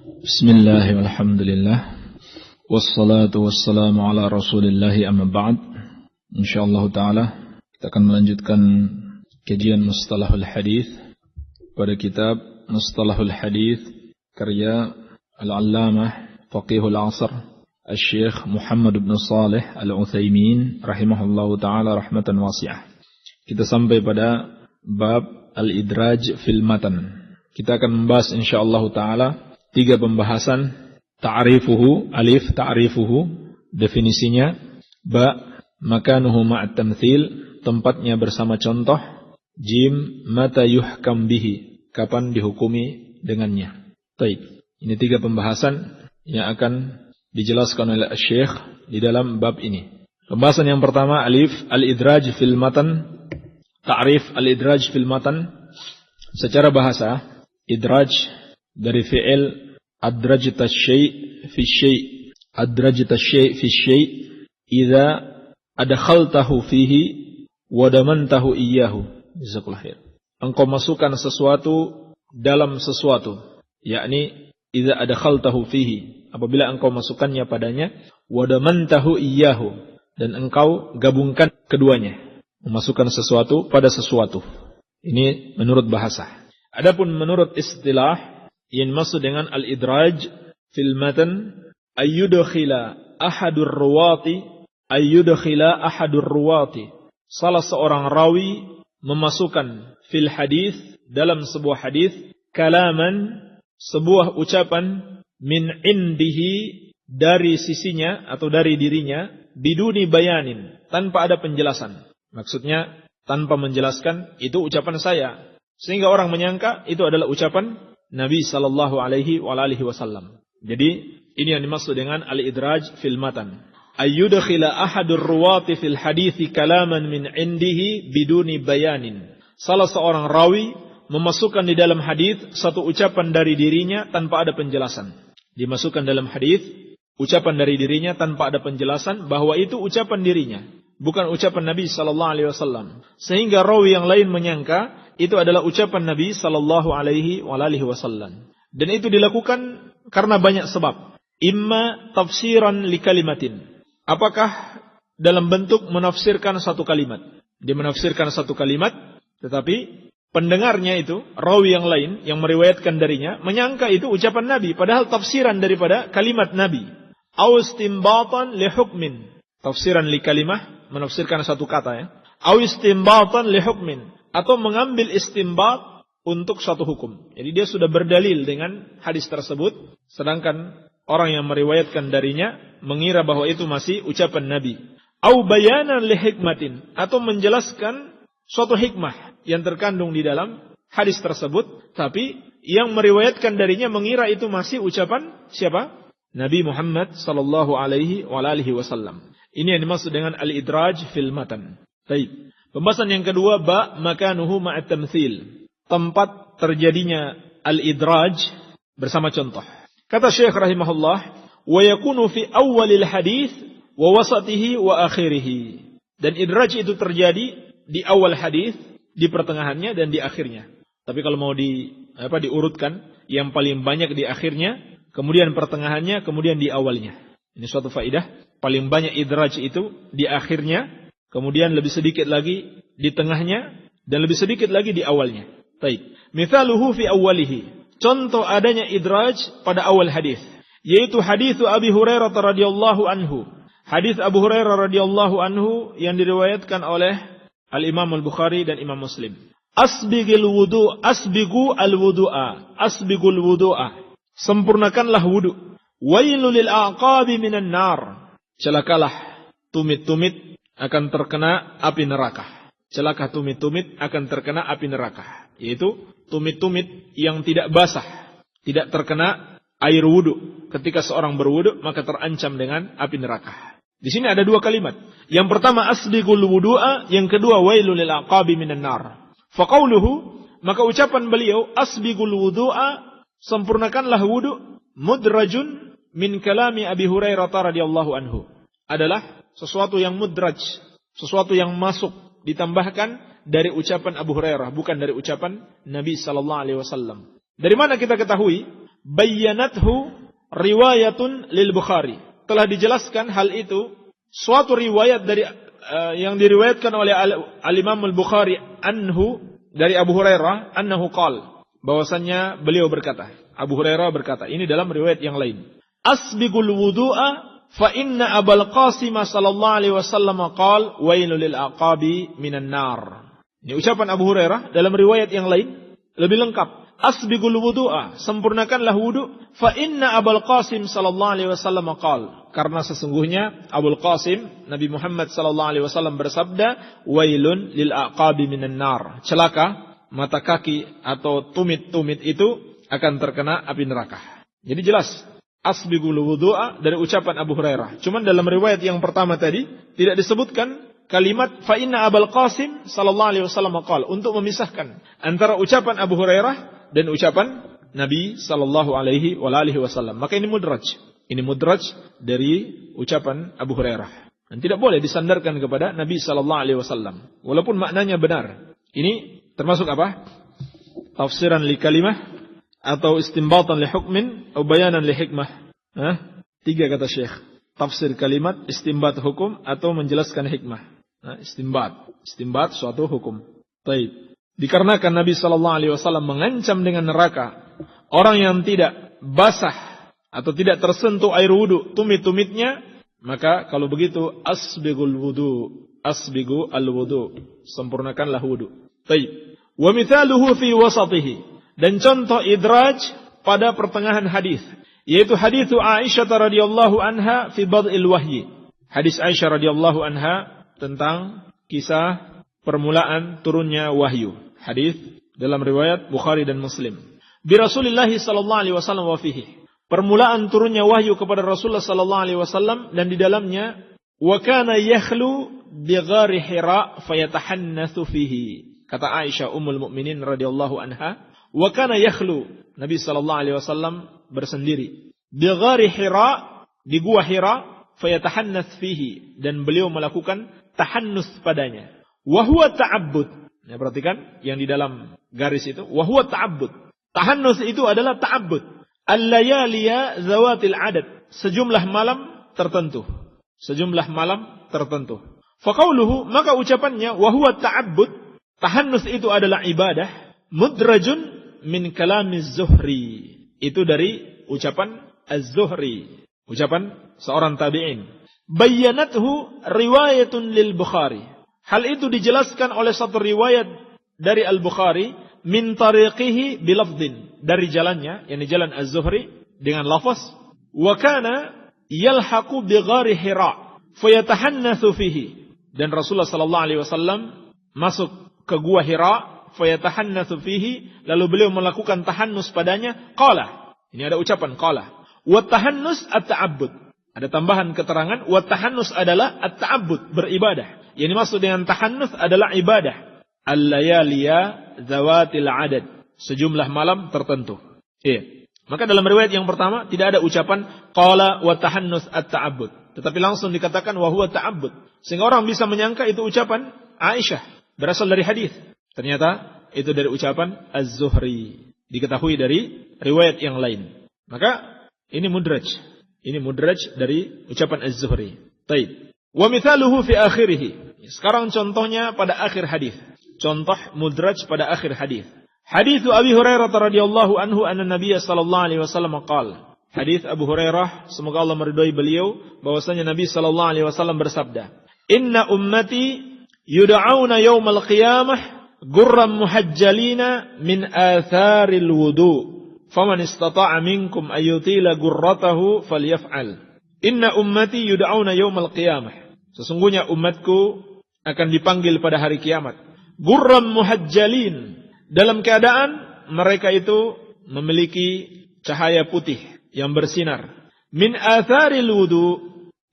Bismillah walhamdulillah wassalatu wassalamu ala rasulillahi amma ba'd. InsyaAllah ta'ala kita akan melanjutkan kajian Mustalahul Hadith pada kitab Mustalahul Hadith karya Al-Allamah Faqihul Asr Al-Syeikh Muhammad bin Salih Al-Utsaimin rahimahullahu ta'ala rahmatan wasi'ah. Kita sampai pada bab Al-Idraj fil Matan. Kita akan membahas insyaallah ta'ala 3 pembahasan. Ta'rifuhu, alif ta'rifuhu, definisinya. Ba, makanuhu ma'at tamthil, tempatnya bersama contoh. Jim, mata yuhkam bihi, kapan dihukumi dengannya. Baik, ini 3 pembahasan yang akan dijelaskan oleh Syekh di dalam bab ini. Pembahasan yang pertama, alif al-idraj fil matan. Ta'rif al-idraj fil matan. Secara bahasa, idraj dari fi'il adrajta syai' fi syai'. Adrajta syai' fi syai' idza adkhaltahu fihi wa damantahu iyyahu. Jazakallahu khair. Engkau masukkan sesuatu dalam sesuatu, yakni idza adkhaltahu fihi, apabila engkau masukkannya padanya, wa damantahu iyyahu, dan engkau gabungkan keduanya, memasukkan sesuatu pada sesuatu. Ini menurut bahasa. Adapun menurut istilah, yang maksud dengan al-idraj fil matan ayyudkhila ahadur ruwati, salah seorang rawi memasukkan fil hadis, dalam sebuah hadis, kalaman, sebuah ucapan, min indihi, dari sisinya atau dari dirinya, biduni bayanin, tanpa ada penjelasan. Maksudnya tanpa menjelaskan itu ucapan saya, sehingga orang menyangka itu adalah ucapan Nabi sallallahu alaihi wasallam. Jadi ini yang dimaksud dengan al-idraj fil matan. Ayyudkhila ahadur ruwati fil hadithi kalaman min indihi biduni bayanin. Salah seorang rawi memasukkan di dalam hadis satu ucapan dari dirinya tanpa ada penjelasan. Dimasukkan dalam hadis ucapan dari dirinya tanpa ada penjelasan bahwa itu ucapan dirinya, bukan ucapan Nabi sallallahu alaihi wasallam. Sehingga rawi yang lain menyangka itu adalah ucapan Nabi sallallahu alaihi wasallam. Dan itu dilakukan karena banyak sebab. Imma tafsiran li kalimatin. Apakah dalam bentuk menafsirkan satu kalimat? Dia menafsirkan satu kalimat, tetapi pendengarnya itu, rawi yang lain yang meriwayatkan darinya, menyangka itu ucapan Nabi, padahal tafsiran daripada kalimat Nabi. Aw istimbatan li hukmin. Tafsiran li kalimah, menafsirkan satu kata ya. Aw istimbatan li hukmin, atau mengambil istimbat untuk suatu hukum. Jadi dia sudah berdalil dengan hadis tersebut, sedangkan orang yang meriwayatkan darinya mengira bahwa itu masih ucapan Nabi. Au bayanan li hikmatin, atau menjelaskan suatu hikmah yang terkandung di dalam hadis tersebut, tapi yang meriwayatkan darinya mengira itu masih ucapan siapa? Nabi Muhammad sallallahu alaihi wasallam. Ini yang dimaksud dengan al-idraj fil matan. Baik. Pembahasan yang kedua, ba makanuhu ma'at tamthil, tempat terjadinya al-idraj bersama contoh. Kata Syekh rahimahullah, wa yakunu fi awwalil hadis wa wasatihi wa akhirih. Dan idraj itu terjadi di awal hadis, di pertengahannya dan di akhirnya. Tapi kalau mau diurutkan, yang paling banyak di akhirnya, kemudian pertengahannya, kemudian di awalnya. Ini suatu faidah, paling banyak idraj itu di akhirnya, kemudian lebih sedikit lagi di tengahnya, dan lebih sedikit lagi di awalnya. Baik. Mithaluhu fi awwalihi. Contoh adanya idraj pada awal hadis, yaitu hadis Abi Hurairah radhiyallahu anhu. Hadis Abu Hurairah radhiyallahu anhu yang diriwayatkan oleh Al-Imam Al-Bukhari dan Imam Muslim. Asbigul wudu'a. Sempurnakanlah wudu. Wailul lil aqabi minan nar. Celakalah tumit-tumit akan terkena api neraka. Celaka tumit-tumit akan terkena api neraka. Yaitu tumit-tumit yang tidak basah, tidak terkena air wudu. Ketika seorang berwudu, maka terancam dengan api neraka. Di sini ada 2 kalimat. Yang pertama asbigul wudu'a, yang kedua wailul lil aqabi minan nar. Faqauluhu, maka ucapan beliau asbigul wudu'a, sempurnakanlah wudu, mudrajun min kalami Abi Hurairah radhiyallahu anhu. Adalah sesuatu yang mudraj, sesuatu yang masuk, ditambahkan dari ucapan Abu Hurairah, bukan dari ucapan Nabi sallallahu alaihi wasallam. Dari mana kita ketahui bayyanathu riwayatun lil Bukhari. Telah dijelaskan hal itu suatu riwayat dari yang diriwayatkan oleh Al-Imam Al-Bukhari anhu dari Abu Hurairah annahu qala, bahwasannya beliau berkata, Abu Hurairah berkata, ini dalam riwayat yang lain. Asbigul wudu'a fa inna Abul Qasim sallallahu alaihi wasallam qala wailul lil aqabi minan nar. Ini ucapan Abu Hurairah dalam riwayat yang lain lebih lengkap. Asbigul wudu'a, sempurnakanlah wudu, fa inna Abul Qasim sallallahu alaihi wasallam qala, karena sesungguhnya Abul Qasim Nabi Muhammad sallallahu alaihi wasallam bersabda, wailun lil aqabi minan nar. Celaka mata kaki atau tumit-tumit itu akan terkena api neraka. Jadi jelas asbigul wudu'a dari ucapan Abu Hurairah. Cuman dalam riwayat yang pertama tadi tidak disebutkan kalimat fa inna Abul Qasim sallallahu alaihi wasallam qala, untuk memisahkan antara ucapan Abu Hurairah dan ucapan Nabi sallallahu alaihi wasallam. Maka ini mudraj. Ini mudraj dari ucapan Abu Hurairah. Dan tidak boleh disandarkan kepada Nabi sallallahu alaihi wasallam walaupun maknanya benar. Ini termasuk apa? Tafsiran li kalimah atau istinbatan li hukmin atau bayanan li hikmah. Tiga kata Syekh. Tafsir kalimat, istinbat hukum, atau menjelaskan hikmah. Istinbat suatu hukum. Baik. Dikarenakan Nabi sallallahu alaihi wasallam mengancam dengan neraka orang yang tidak basah atau tidak tersentuh air wudu tumit-tumitnya, maka kalau begitu asbigul wudu, asbigu al-wudu, sempurnakanlah wudu. Baik. Wa mithaluhu fi wasatihi, dan contoh idraj pada pertengahan hadis, yaitu hadis Aisyah radhiyallahu anha fi bad'il wahyi. Hadis Aisyah radhiyallahu anha tentang kisah permulaan turunnya wahyu. Hadis dalam riwayat Bukhari dan Muslim. Bi Rasulillah sallallahu alaihi wasallam wa fihi. Permulaan turunnya wahyu kepada Rasulullah sallallahu alaihi wasallam dan di dalamnya wa kana yakhlu bi ghari Hira fayatahannatsu fihi. Kata Aisyah ummul mukminin radhiyallahu anha, wa kana yakhlu, Nabi sallallahu alaihi wasallam bersendiri bi ghari Hira, di gua Hira, fayatahannats fihi, dan beliau melakukan tahannus padanya. Wa huwa ta'abbud. Ya, perhatikan yang di dalam garis itu, wa huwa ta'abbud. Tahannus itu adalah ta'abbud. Al-layaliya zawatil adad, sejumlah malam tertentu. Sejumlah malam tertentu. Fa qauluhu, maka ucapannya wa huwa ta'abbud, tahannus itu adalah ibadah, mudrajun min kalamiz Zuhri. Itu dari ucapan Az-Zuhri, ucapan seorang tabi'in. Bayyanathu riwayatun lil Bukhari. Hal itu dijelaskan oleh satu riwayat dari Al-Bukhari min tariqihi bilafdin, dari jalannya, yakni jalan Az-Zuhri dengan lafaz wa kana yalhaqu bi ghari Hira fayatahannatsu fihi, dan Rasulullah sallallahu alaihi wasallam masuk ke gua Hira fayatahannatsu fihi, lalu beliau melakukan tahannus padanya. Qala, ini ada ucapan qala. Wa tahannus at-ta'abbud. Ada tambahan keterangan, wa tahannus adalah at-ta'abbud, beribadah. Yang dimaksud dengan tahannus adalah ibadah. Al-layaliya zawatil adad, sejumlah malam tertentu. Iya. Maka dalam riwayat yang pertama tidak ada ucapan qala wa tahannus at-ta'abbud, tetapi langsung dikatakan wa huwa ta'abbud, sehingga orang bisa menyangka itu ucapan Aisyah berasal dari hadis. Ternyata itu dari ucapan Az-Zuhri, diketahui dari riwayat yang lain. Maka ini mudraj. Ini mudraj dari ucapan Az-Zuhri. Baik. Wa mithaluhu fi akhirih. Sekarang contohnya pada akhir hadis. Contoh mudraj pada akhir hadis. Hadis Abi Hurairah radhiyallahu anhu anna Nabiy sallallahu alaihi wasallam qala. Hadis Abu Hurairah, semoga Allah meridhai beliau, bahwasanya Nabi sallallahu alaihi wasallam bersabda, "Inna ummati yud'auna yaumal qiyamah gurran muhajjalina min atharil wudu. Faman istata'a minkum ayyutila gurratahu falyaf'al." Inna ummati yud'auna yaumal qiyamah. Sesungguhnya umatku akan dipanggil pada hari kiamat. Gurram muhajjalin, dalam keadaan mereka itu memiliki cahaya putih yang bersinar. Min atharil wudu,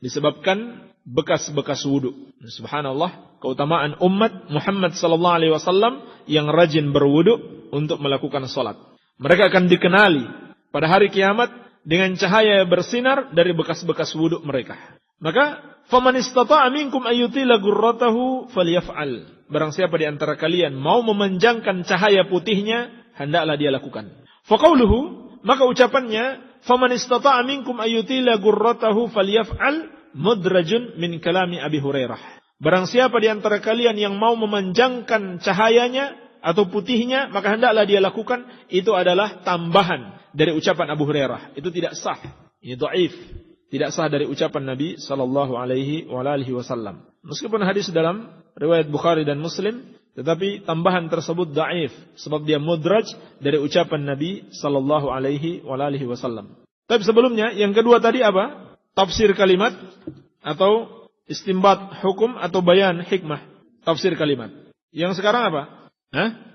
disebabkan bekas-bekas wudu. Subhanallah, keutamaan umat Muhammad sallallahu alaihi wasallam yang rajin berwudu untuk melakukan salat. Mereka akan dikenali pada hari kiamat dengan cahaya bersinar dari bekas-bekas wudu mereka. Maka faman istata'a minkum ayyutila gurratahu falyaf'al. Barang siapa di antara kalian mau memanjangkan cahaya putihnya, hendaklah dia lakukan. Fa qauluhu, maka ucapannya, "Faman istata'a minkum ayyutila gurratahu falyaf'al", mudrajun min kalami Abi Hurairah. Barang siapa di antara kalian yang mau memanjangkan cahayanya atau putihnya, maka hendaklah dia lakukan. Itu adalah tambahan dari ucapan Abu Hurairah. Itu tidak sah. Ini dhaif. Tidak sah dari ucapan Nabi sallallahu alaihi wasallam. Meskipun hadis dalam riwayat Bukhari dan Muslim, tetapi tambahan tersebut dhaif sebab dia mudraj dari ucapan Nabi sallallahu alaihi wasallam. Tapi sebelumnya yang kedua tadi apa? Tafsir kalimat atau istinbat hukum atau bayan hikmah. Tafsir kalimat. Yang sekarang apa?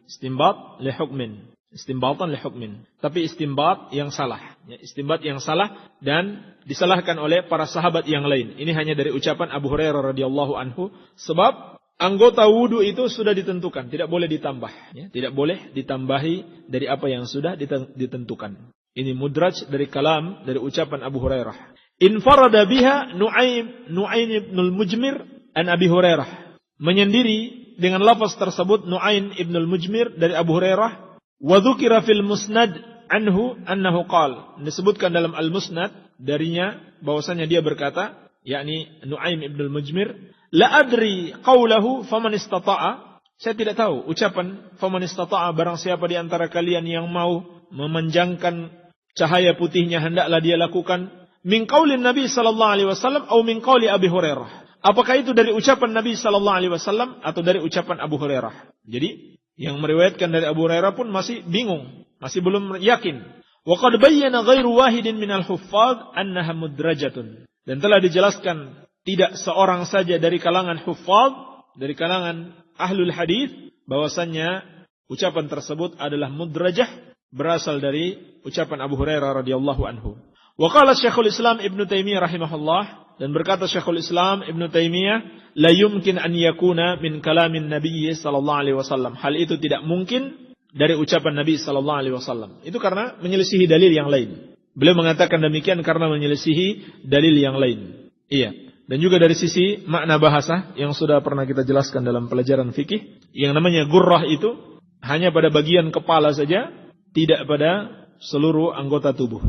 Istinbat li hukmin. Istimbatan li hukmin. Tapi istinbat yang salah. Ya, istinbat yang salah dan disalahkan oleh para sahabat yang lain. Ini hanya dari ucapan Abu Hurairah radhiyallahu anhu. Sebab anggota wudu itu sudah ditentukan. Tidak boleh ditambah. Ya, tidak boleh ditambahi dari apa yang sudah ditentukan. Ini mudraj dari kalam, dari ucapan Abu Hurairah. Infarada biha Nu'ain ibnul Mujmir an Abi Hurairah. Menyendiri dengan lafaz tersebut Nu'ain ibnul Mujmir dari Abu Hurairah. Wa dzukira fil musnad anhu annahu qala. Disebutkan dalam al-musnad darinya bahwasanya dia berkata, yakni Nu'aim ibnul Mujmir, la adri qawlahu faman istata'a. Saya tidak tahu ucapan faman istata'a, barang siapa di antara kalian yang mau memanjangkan cahaya putihnya hendaklah dia lakukan. Min qaulin Nabi sallallahu alaihi wasallam atau min qauli Abi Hurairah. Apakah itu dari ucapan Nabi sallallahu alaihi wasallam atau dari ucapan Abu Hurairah? Jadi yang meriwayatkan dari Abu Hurairah pun masih bingung, masih belum yakin. Wa qad bayyana ghairu wahidin minal huffaz annaha mudrajatun. Dan telah dijelaskan tidak seorang saja dari kalangan huffaz, dari kalangan ahlul hadis, bahwasannya ucapan tersebut adalah mudrajah, berasal dari ucapan Abu Hurairah radhiyallahu anhu. Wa qala Syekhul Islam Ibnu Taimiyah rahimahullah, dan berkata Syekhul Islam Ibnu Taimiyah, la yumkin an yakuna min kalamin Nabi sallallahu alaihi wasallam. Hal itu tidak mungkin dari ucapan Nabi sallallahu alaihi wasallam. Itu karena menyelisihi dalil yang lain. Beliau mengatakan demikian karena menyelisihi dalil yang lain. Iya. Dan juga dari sisi makna bahasa yang sudah pernah kita jelaskan dalam pelajaran fikih, yang namanya gurrah itu hanya pada bagian kepala saja, tidak pada seluruh anggota tubuh.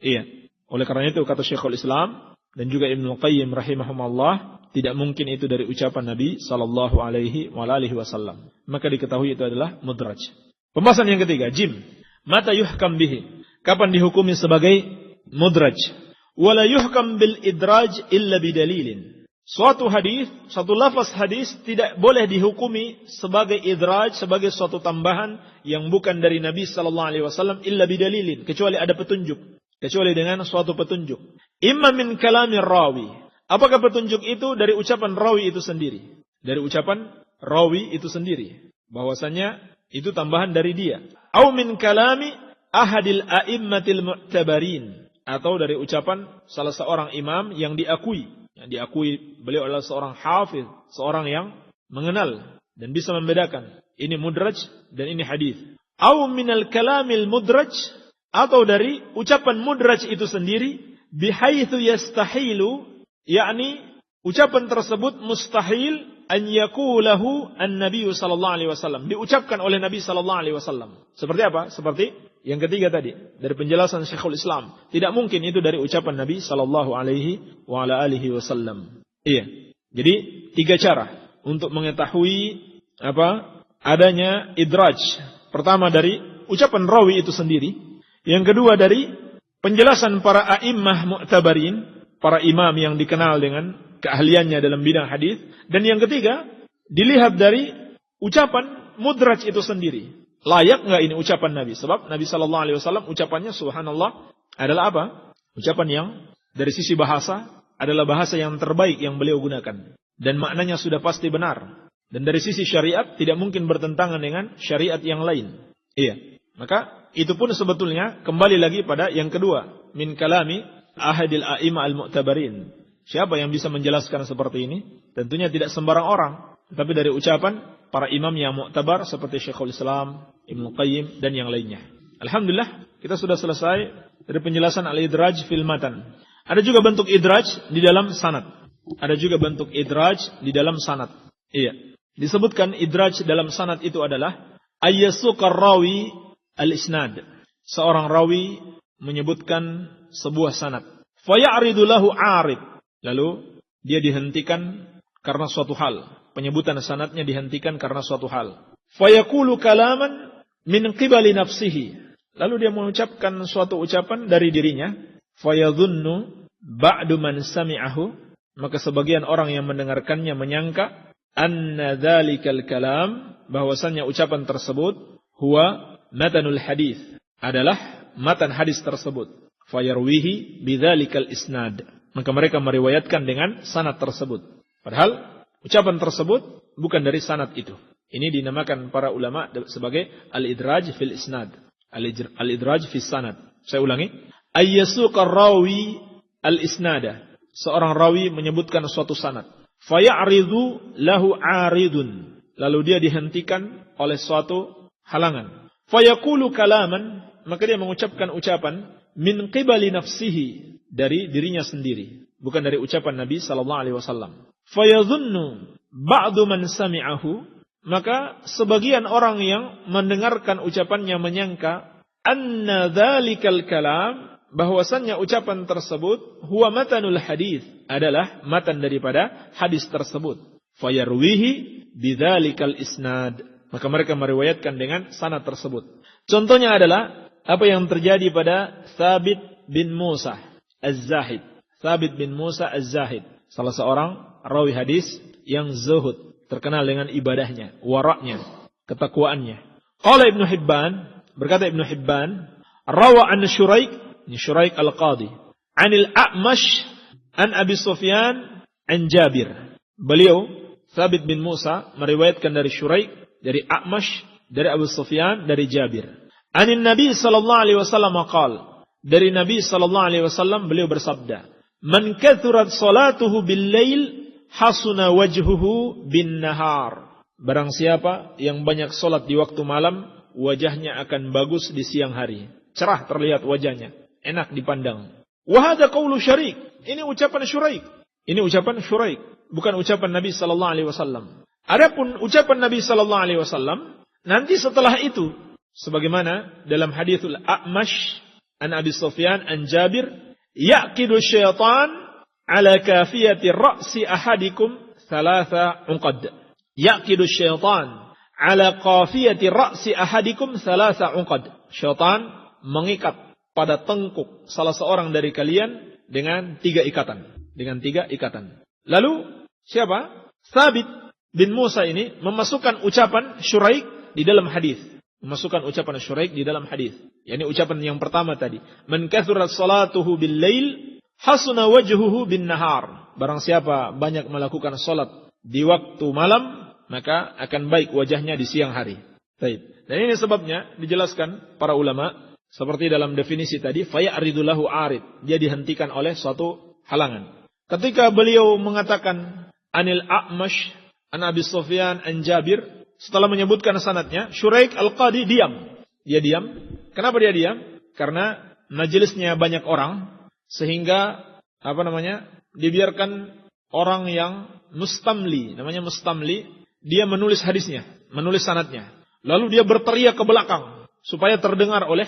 Iya. Oleh karena itu kata Syekhul Islam dan juga Ibnu Qayyim rahimahumullah, tidak mungkin itu dari ucapan Nabi sallallahu alaihi wasallam. Maka diketahui itu adalah mudraj. Pembahasan yang ketiga, jim. Mata yuhkam bihi. Kapan dihukumi sebagai mudraj? Wala yuhkam bil idraj illa bidalilin. Suatu hadis, suatu lafaz hadis tidak boleh dihukumi sebagai idraj, sebagai suatu tambahan yang bukan dari Nabi sallallahu alaihi wasallam illa bidalilin, kecuali ada petunjuk. Kecuali dengan suatu petunjuk. Imma min kalamir rawi. Apakah petunjuk itu dari ucapan rawi itu sendiri? Dari ucapan rawi itu sendiri. Bahwasanya itu tambahan dari dia. Au min kalami ahadil a'immatil mu'tabarin. Atau dari ucapan salah seorang imam yang diakui. Yang diakui beliau adalah seorang hafiz. Seorang yang mengenal dan bisa membedakan. Ini mudraj dan ini hadis. Au minal kalamil mudraj. Atau dari ucapan mudraj itu sendiri, bihaitsu yastahilu, yakni ucapan tersebut mustahil an yaqulahu an-nabi sallallahu alaihi wasallam, diucapkan oleh Nabi sallallahu alaihi wasallam. Seperti apa? Seperti yang ketiga tadi dari penjelasan Syekhul Islam, tidak mungkin itu dari ucapan Nabi sallallahu alaihi wasallam. Iya. Jadi tiga cara untuk mengetahui adanya idraj. Pertama dari ucapan rawi itu sendiri. Yang kedua dari penjelasan para a'immah mu'tabarin, para imam yang dikenal dengan keahliannya dalam bidang hadis. Dan yang ketiga, dilihat dari ucapan mudraj itu sendiri. Layak enggak ini ucapan Nabi? Sebab Nabi sallallahu alaihi wasallam ucapannya subhanallah adalah apa? Ucapan yang dari sisi bahasa adalah bahasa yang terbaik yang beliau gunakan dan maknanya sudah pasti benar. Dan dari sisi syariat tidak mungkin bertentangan dengan syariat yang lain. Iya. Maka itu pun sebetulnya kembali lagi pada yang kedua, min kalami ahadil a'imah al-mu'tabarin. Siapa yang bisa menjelaskan seperti ini? Tentunya tidak sembarang orang, tetapi dari ucapan para imam yang mu'tabar seperti Syekhul Islam, Ibnu Qayyim dan yang lainnya. Alhamdulillah, kita sudah selesai dari penjelasan al-idraj fil matan. Ada juga bentuk idraj di dalam sanad. Ada juga bentuk idraj di dalam sanad. Iya. Disebutkan idraj dalam sanad itu adalah ayyasukar rawi al-isnad. Seorang rawi menyebutkan sebuah sanad. Faya'ridu lahu 'arid. Lalu dia dihentikan karena suatu hal. Penyebutan sanadnya dihentikan karena suatu hal. Fayaqulu kalaman min qibali nafsihi. Lalu dia mengucapkan suatu ucapan dari dirinya. Fayadhunnu ba'du man sami'ahu. Maka sebagian orang yang mendengarkannya menyangka anna dzalikal kalam, bahwasannya ucapan tersebut huwa matanul hadis, adalah matan hadis tersebut. Fayarwihi bidzalikal isnad. Maka mereka meriwayatkan dengan sanad tersebut. Padahal ucapan tersebut bukan dari sanad itu. Ini dinamakan para ulama sebagai al-idraj fil isnad. Al-idraj fil sanad. Saya ulangi. Ayyasuqar rawi al-isnada. Seorang rawi menyebutkan suatu sanad. Faya'ridu lahu 'aridun. Lalu dia dihentikan oleh suatu halangan. Fayaqulu kalaman. Maka dia mengucapkan ucapan min qibali nafsihi, dari dirinya sendiri, bukan dari ucapan Nabi sallallahu alaihi wasallam. Fayadhunnu ba'du man sami'ahu. Maka sebagian orang yang mendengarkan ucapannya menyangka anna dzalikal kalam, bahwasannya ucapan tersebut huwa matanul hadis, adalah matan daripada hadis tersebut. Fayarwihi bidzalikal isnad. Maka mereka meriwayatkan dengan sanad tersebut. Contohnya adalah apa yang terjadi pada Thabit bin Musa Az-Zahid. Thabit bin Musa Az-Zahid, salah seorang rawi hadis yang zuhud, terkenal dengan ibadahnya, waraknya, ketakwaannya. Qala Ibnu Hibban, berkata Ibnu Hibban, rawa an Syuraik, ini Syuraik al-Qadi, anil A'mash an Abi Sufyan an Jabir. Beliau Thabit bin Musa meriwayatkan dari Syuraik, dari A'mash, dari Abu Sufyan, dari Jabir. Anin Nabi sallallahu alaihi wasallam qala, dari Nabi sallallahu alaihi wasallam beliau bersabda, man kathurat salatuhu bil lail hasuna wajhuhu bin nahar. Barang siapa yang banyak salat di waktu malam, wajahnya akan bagus di siang hari. Cerah terlihat wajahnya, enak dipandang. Wa hadza qaulu Syuraik. Ini ucapan Syuraik. Ini ucapan Syuraik, bukan ucapan Nabi sallallahu alaihi wasallam. Adapun ucapan Nabi sallallahu alaihi wasallam nanti setelah itu, sebagaimana dalam hadithul A'mash an Abi Sufyan an Jabir, yaqidu syaitan ala kafiyati ra'si ahadikum thalatha uqad. Yaqidu syaitan ala kafiyati ra'si ahadikum thalatha uqad. Syaitan mengikat pada tengkuk salah seorang dari kalian dengan 3 ikatan. Dengan 3 ikatan. Lalu siapa? Thabit bin Musa ini memasukkan ucapan Syuraik di dalam hadis. Memasukkan ucapan Syuraik di dalam hadis. Yani ucapan yang pertama tadi, man kathurat salatuhu bil lail hasuna wajhuhu bin nahar. Barang siapa banyak melakukan salat di waktu malam, maka akan baik wajahnya di siang hari. Baik. Dan ini sebabnya dijelaskan para ulama seperti dalam definisi tadi, faya'ridu lahu 'arid. Dia dihentikan oleh suatu halangan. Ketika beliau mengatakan anil A'mash an Abi Sufyan an Jabir, setelah menyebutkan sanadnya, Syuraik al-Qadi diam. Dia diam. Kenapa dia diam? Karena majelisnya banyak orang, sehingga dibiarkan orang yang mustamli, namanya mustamli, dia menulis hadisnya, menulis sanadnya. Lalu dia berteriak ke belakang supaya terdengar oleh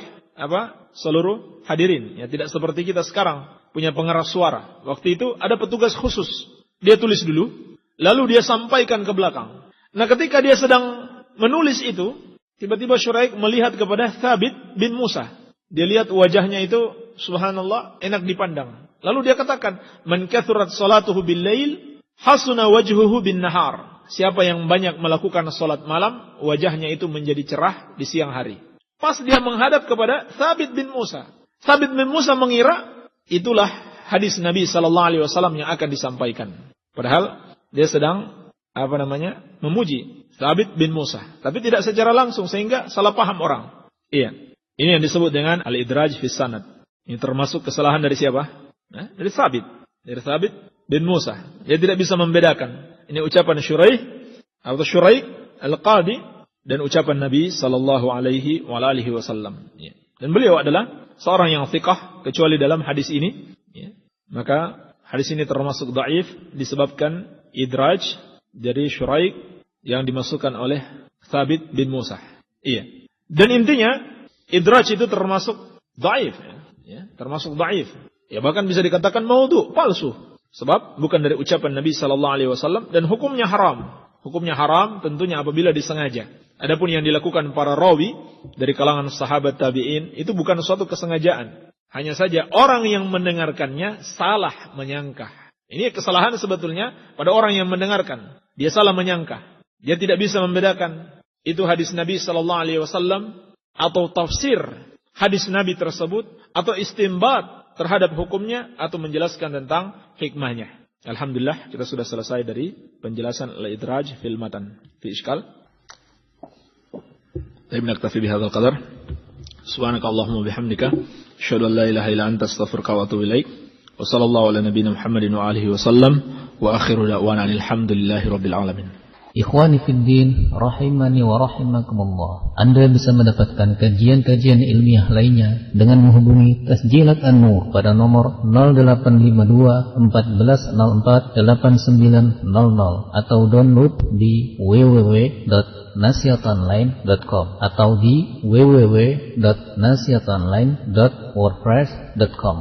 seluruh hadirin. Ya, tidak seperti kita sekarang punya pengeras suara. Waktu itu ada petugas khusus. Dia tulis dulu, lalu dia sampaikan ke belakang. Nah, ketika dia sedang menulis itu, tiba-tiba Syuraik melihat kepada Thabit bin Musa. Dia lihat wajahnya itu, subhanallah, enak dipandang. Lalu dia katakan, man kathurat salatuhu bil lail hasuna wajhuhu bin nahar. Siapa yang banyak melakukan salat malam, wajahnya itu menjadi cerah di siang hari. Pas dia menghadap kepada Thabit bin Musa. Thabit bin Musa mengira itulah hadis Nabi sallallahu alaihi wasallam yang akan disampaikan. Padahal dia sedang memuji Thabit bin Musa, tapi tidak secara langsung sehingga salah paham orang. Iya. Ini yang disebut dengan al-idraj fi sanad. Ini termasuk kesalahan dari siapa? Dari Thabit. Dari Thabit bin Musa. Dia tidak bisa membedakan. Ini ucapan Syuraik atau Syuraik al-Qadi dan ucapan Nabi sallallahu alaihi wasallam. Ya. Dan beliau adalah seorang yang thiqah kecuali dalam hadis ini. Ya. Maka hadis ini termasuk dhaif disebabkan idraj dari Syuraik yang dimasukkan oleh Thabit bin Musa. Iya. Dan intinya idraj itu termasuk dhaif. Ya, termasuk dhaif. Ya bahkan bisa dikatakan maudhu, palsu. Sebab bukan dari ucapan Nabi sallallahu alaihi wasallam dan hukumnya haram. Hukumnya haram tentunya apabila disengaja. Adapun yang dilakukan para rawi dari kalangan sahabat tabi'in itu bukan suatu kesengajaan. Hanya saja orang yang mendengarkannya salah menyangka. Ini kesalahan sebetulnya pada orang yang mendengarkan. Dia salah menyangka. Dia tidak bisa membedakan itu hadis Nabi sallallahu alaihi wasallam atau tafsir hadis Nabi tersebut atau istinbat terhadap hukumnya atau menjelaskan tentang hikmahnya. Alhamdulillah kita sudah selesai dari penjelasan al-idraj fil matan fi iskal. Baik, naktafi bihadzal qadar. Subhanakallahumma bihamdika asyhadu an la ilaha illa anta astaghfiruka wa atubu ilaik. Wa sallallahu ala nabiyyina Muhammadin wa alihi wasallam wa akhiru da'wana alhamdulillahi rabbil alamin. Ikhwani fiddin, rahimani wa rahimakumullah. Anda bisa mendapatkan kajian-kajian ilmiah lainnya dengan menghubungi Tasjilat An-Nur pada nomor 0852 1404 8900 atau download di www.nasihatonline.com atau di www.nasihatonline.wordpress.com.